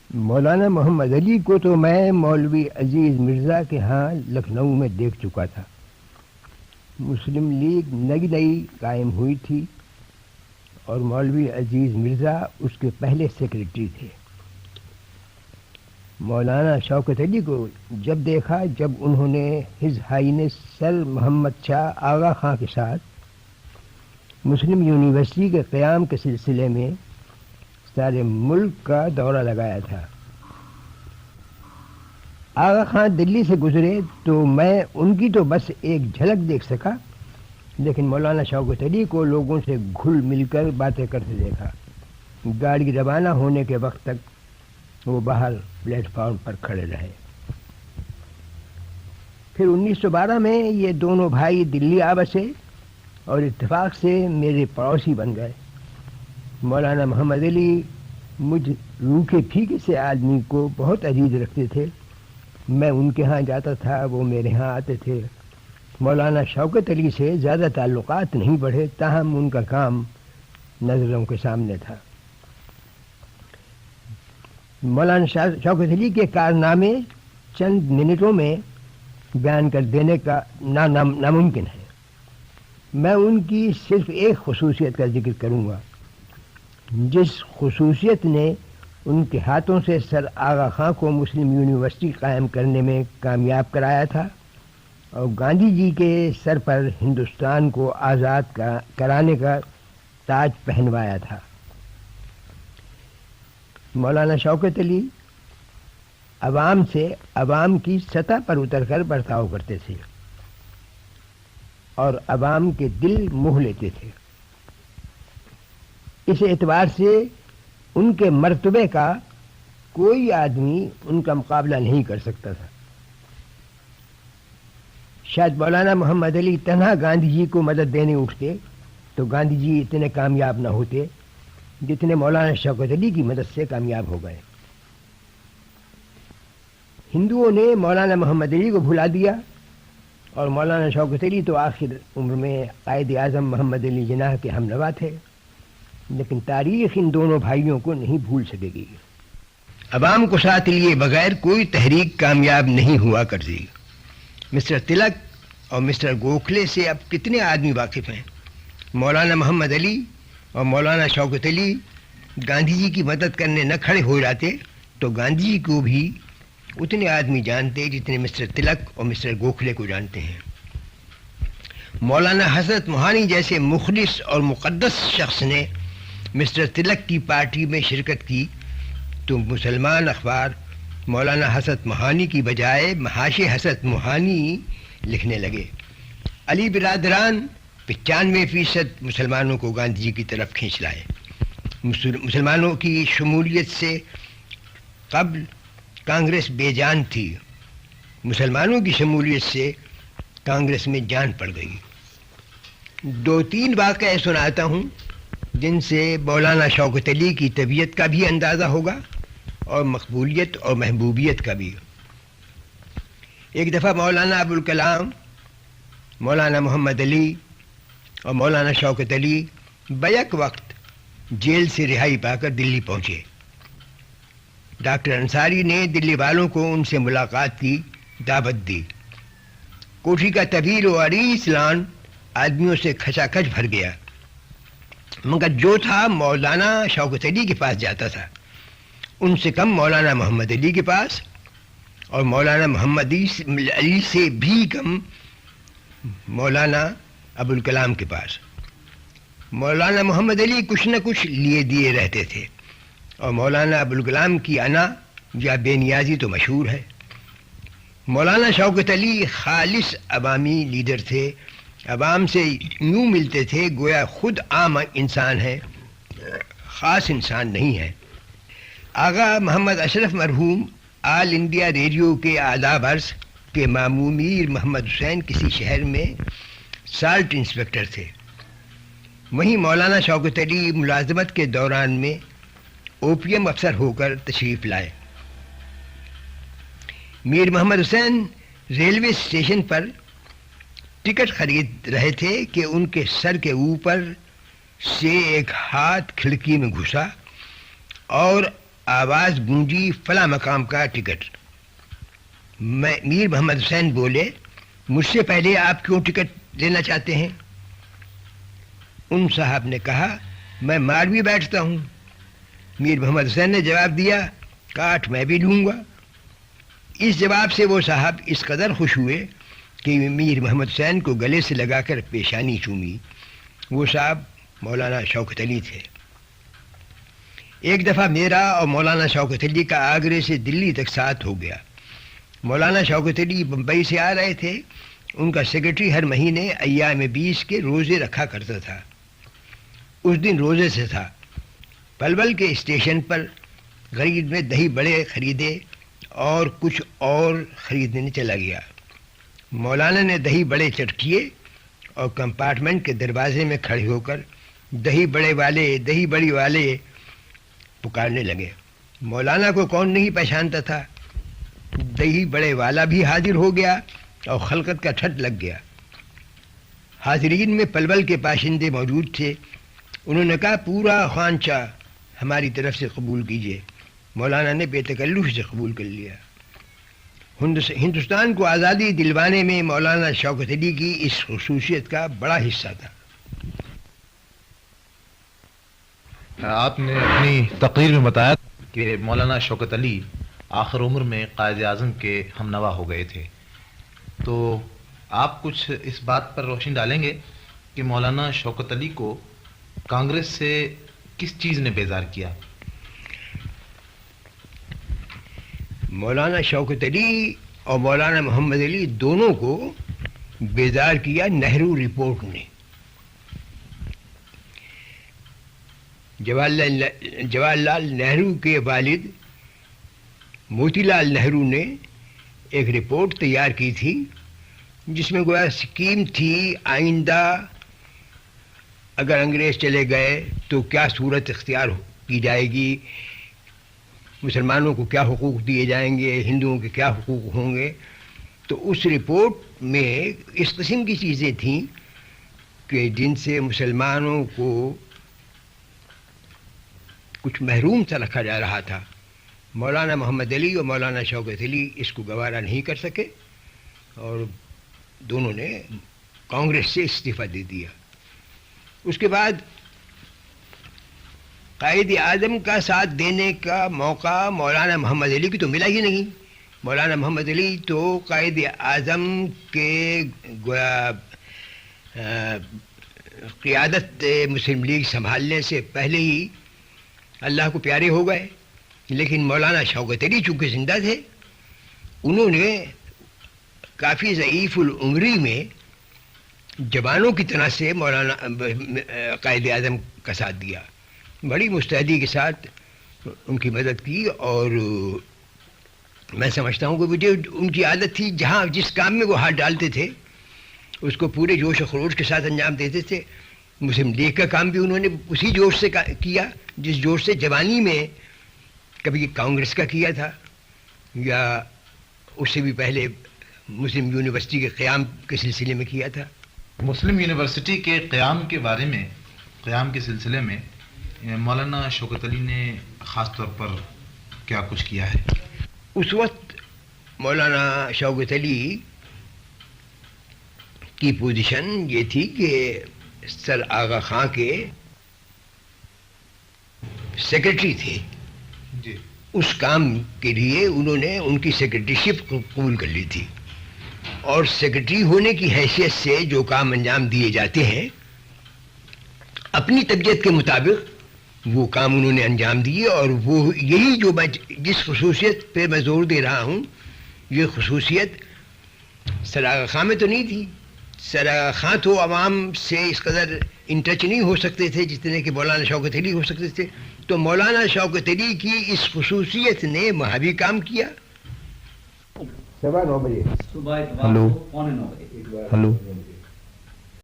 مولانا محمد علی کو تو میں مولوی عزیز مرزا کے ہاں لکھنؤ میں دیکھ چکا تھا۔ مسلم لیگ نئی نئی قائم ہوئی تھی اور مولوی عزیز مرزا اس کے پہلے سیکریٹری تھے۔ مولانا شوکت علی کو جب دیکھا جب انہوں نے ہز ہائینس سر محمد شاہ آغا خاں کے ساتھ مسلم یونیورسٹی کے قیام کے سلسلے میں سارے ملک کا دورہ لگایا تھا۔ آغا خان دلی سے گزرے تو میں ان کی تو بس ایک جھلک دیکھ سکا، لیکن مولانا شوکت علی کو لوگوں سے گھل مل کر باتیں کرتے دیکھا۔ گاڑی روانہ ہونے کے وقت تک وہ باہر پلیٹ فارم پر کھڑے رہے۔ پھر 1912 میں یہ دونوں بھائی دلی آ بسے اور اتفاق سے میرے پڑوسی بن گئے۔ مولانا محمد علی مجھ روکھے پھیکے سے آدمی کو بہت عزیز رکھتے تھے۔ میں ان کے ہاں جاتا تھا، وہ میرے ہاں آتے تھے۔ مولانا شوکت علی سے زیادہ تعلقات نہیں بڑھے، تاہم ان کا کام نظروں کے سامنے تھا۔ مولانا شوکت علی کے کارنامے چند منٹوں میں بیان کر دینے کا ناممکن ہے۔ میں ان کی صرف ایک خصوصیت کا ذکر کروں گا، جس خصوصیت نے ان کے ہاتھوں سے سر آغا خاں کو مسلم یونیورسٹی قائم کرنے میں کامیاب کرایا تھا اور گاندھی جی کے سر پر ہندوستان کو آزاد کرانے کا تاج پہنوایا تھا۔ مولانا شوکت علی عوام سے عوام کی سطح پر اتر کر برتاؤ کرتے تھے اور عوام کے دل موہ لیتے تھے۔ اس اعتبار سے ان کے مرتبے کا کوئی آدمی ان کا مقابلہ نہیں کر سکتا تھا۔ شاید مولانا محمد علی تنہا گاندھی جی کو مدد دینے اٹھتے تو گاندھی جی اتنے کامیاب نہ ہوتے جتنے مولانا شوکت علی کی مدد سے کامیاب ہو گئے۔ ہندوؤں نے مولانا محمد علی کو بھلا دیا اور مولانا شوکت علی تو آخر عمر میں قائد اعظم محمد علی جناح کے ہمنوا تھے، لیکن تاریخ ان دونوں بھائیوں کو نہیں بھول سکے گی۔ عوام کو ساتھ لیے بغیر کوئی تحریک کامیاب نہیں ہوا کرتی۔ مسٹر تلک اور مسٹر گوکھلے سے اب کتنے آدمی واقف ہیں؟ مولانا محمد علی اور مولانا شوکت علی گاندھی جی کی مدد کرنے نہ کھڑے ہو جاتے تو گاندھی جی کو بھی اتنے آدمی جانتے جتنے مسٹر تلک اور مسٹر گوکھلے کو جانتے ہیں۔ مولانا حضرت موہانی جیسے مخلص اور مقدس شخص نے مسٹر تلک کی پارٹی میں شرکت کی تو مسلمان اخبار مولانا حضرت موہانی کی بجائے محاشی حضرت موہانی لکھنے لگے۔ علی برادران 95% مسلمانوں کو گاندھی جی کی طرف کھینچ لائے۔ مسلمانوں کی شمولیت سے قبل کانگریس بے جان تھی، مسلمانوں کی شمولیت سے کانگریس میں جان پڑ گئی۔ 2-3 واقعے سناتا ہوں جن سے مولانا شوکت علی کی طبیعت کا بھی اندازہ ہوگا اور مقبولیت اور محبوبیت کا بھی۔ ایک دفعہ مولانا ابوالکلام، مولانا محمد علی اور مولانا شوکت علی بیک وقت جیل سے رہائی پا کر دلی پہنچے۔ ڈاکٹر انصاری نے دلی والوں کو ان سے ملاقات کی دعوت دی۔ کوٹھی کا طویل و عریض لان آدمیوں سے کھچا کھچ بھر گیا، مگر جو تھا مولانا شوکت علی کے پاس جاتا تھا، ان سے کم مولانا محمد علی کے پاس، اور مولانا محمد علی سے بھی کم مولانا ابوالکلام کے پاس۔ مولانا محمد علی کچھ نہ کچھ لیے دیے رہتے تھے اور مولانا ابوالکلام کی انا یا بے نیازی تو مشہور ہے۔ مولانا شوکت علی خالص عوامی لیڈر تھے، عوام سے یوں ملتے تھے گویا خود عام انسان ہے، خاص انسان نہیں ہے۔ آغا محمد اشرف مرحوم آل انڈیا ریڈیو کے آداب عرض کے ماموں میر محمد حسین کسی شہر میں سالٹ انسپکٹر تھے۔ وہیں مولانا شوکت علی ملازمت کے دوران میں اوپیم افسر ہو کر تشریف لائے۔ میر محمد حسین ریلوے اسٹیشن پر ٹکٹ خرید رہے تھے کہ ان کے سر کے اوپر سے ایک ہاتھ کھڑکی میں گھسا اور آواز گونجی فلاں مقام کا ٹکٹ. میں میر محمد حسین بولے مجھ سے پہلے آپ کیوں ٹکٹ لینا چاہتے ہیں؟ ان صاحب نے کہا میں ماروی بیٹھتا ہوں. میر محمد حسین نے جواب دیا کاٹ میں بھی لوں گا. اس جواب سے وہ صاحب اس قدر خوش ہوئے کہ میر محمد حسین کو گلے سے لگا کر پیشانی چومی. وہ صاحب مولانا شوکت علی تھے. ایک دفعہ میرا اور مولانا شوکت علی کا آگرے سے دلی تک ساتھ ہو گیا. مولانا شوکت علی بمبئی سے آ رہے تھے. ان کا سیکرٹری ہر مہینے ایام 20 کے روزے رکھا کرتا تھا. اس دن روزے سے تھا. پلول کے اسٹیشن پر غریب میں دہی بڑے خریدے اور کچھ اور خریدنے چلا گیا. مولانا نے دہی بڑے چٹکیے اور کمپارٹمنٹ کے دروازے میں کھڑے ہو کر دہی بڑے والے دہی بڑی والے پکارنے لگے. مولانا کو کون نہیں پہچانتا تھا. دہی بڑے والا بھی حاضر ہو گیا اور خلقت کا ٹھٹ لگ گیا. حاضرین میں پلول کے باشندے موجود تھے. انہوں نے کہا پورا خوانچہ ہماری طرف سے قبول کیجیے. مولانا نے بے تکلف سے قبول کر لیا. ہندوستان کو آزادی دلوانے میں مولانا شوکت علی کی اس خصوصیت کا بڑا حصہ تھا. آپ نے اپنی تقریر میں بتایا کہ مولانا شوکت علی آخر عمر میں قائد اعظم کے ہمنوا ہو گئے تھے. تو آپ کچھ اس بات پر روشنی ڈالیں گے کہ مولانا شوکت علی کو کانگریس سے کس چیز نے بیزار کیا؟ مولانا شوکت علی اور مولانا محمد علی دونوں کو بیزار کیا نہرو رپورٹ نے. جواہر لال نہرو کے والد موتی لال نہرو نے ایک رپورٹ تیار کی تھی جس میں گویا اسکیم تھی آئندہ اگر انگریز چلے گئے تو کیا صورت اختیار کی جائے گی، مسلمانوں کو کیا حقوق دیے جائیں گے، ہندوؤں کے کیا حقوق ہوں گے. تو اس رپورٹ میں اس قسم کی چیزیں تھیں کہ جن سے مسلمانوں کو کچھ محروم سا رکھا جا رہا تھا. مولانا محمد علی اور مولانا شوکت علی اس کو گوارا نہیں کر سکے اور دونوں نے کانگریس سے استعفیٰ دے دیا. اس کے بعد قائد اعظم کا ساتھ دینے کا موقع مولانا محمد علی کی تو ملا ہی نہیں. مولانا محمد علی تو قائد اعظم کے گویا قیادت مسلم لیگ سنبھالنے سے پہلے ہی اللہ کو پیارے ہو گئے. لیکن مولانا شوکت علی چونکہ زندہ تھے انہوں نے کافی ضعیف العمری میں جوانوں کی طرح سے مولانا قائد اعظم کا ساتھ دیا. بڑی مستعدی کے ساتھ ان کی مدد کی اور میں سمجھتا ہوں کہ مجھے ان کی عادت تھی جہاں جس کام میں وہ ہاتھ ڈالتے تھے اس کو پورے جوش و خروش کے ساتھ انجام دیتے تھے. مسلم لیگ کا کام بھی انہوں نے اسی جوش سے کیا جس جوش سے جوانی میں کبھی کانگریس کا کیا تھا یا اس سے بھی پہلے مسلم یونیورسٹی کے قیام کے سلسلے میں کیا تھا. مسلم یونیورسٹی کے قیام کے بارے میں، قیام کے سلسلے میں مولانا شوکت علی نے خاص طور پر کیا کچھ کیا ہے؟ اس وقت مولانا شوکت علی کی پوزیشن یہ تھی کہ سر آغا خان کے سیکرٹری تھے. جی. اس کام کے لیے انہوں نے ان کی سیکرٹری شپ قبول کر لی تھی اور سیکرٹری ہونے کی حیثیت سے جو کام انجام دیے جاتے ہیں اپنی طبیعت کے مطابق وہ کام انہوں نے انجام دیے. اور وہ یہی جو میں جس خصوصیت پہ میں زور دے رہا ہوں یہ خصوصیت سر آغا خان میں تو نہیں تھی. سر آغا خان تو عوام سے اس قدر ان ٹچ نہیں ہو سکتے تھے جتنے کہ مولانا شوکت علی ہو سکتے تھے. تو مولانا شوکت علی کی اس خصوصیت نے محاوی کام کیا. 9:15 بجے ہلو صبح 8:45 ہلو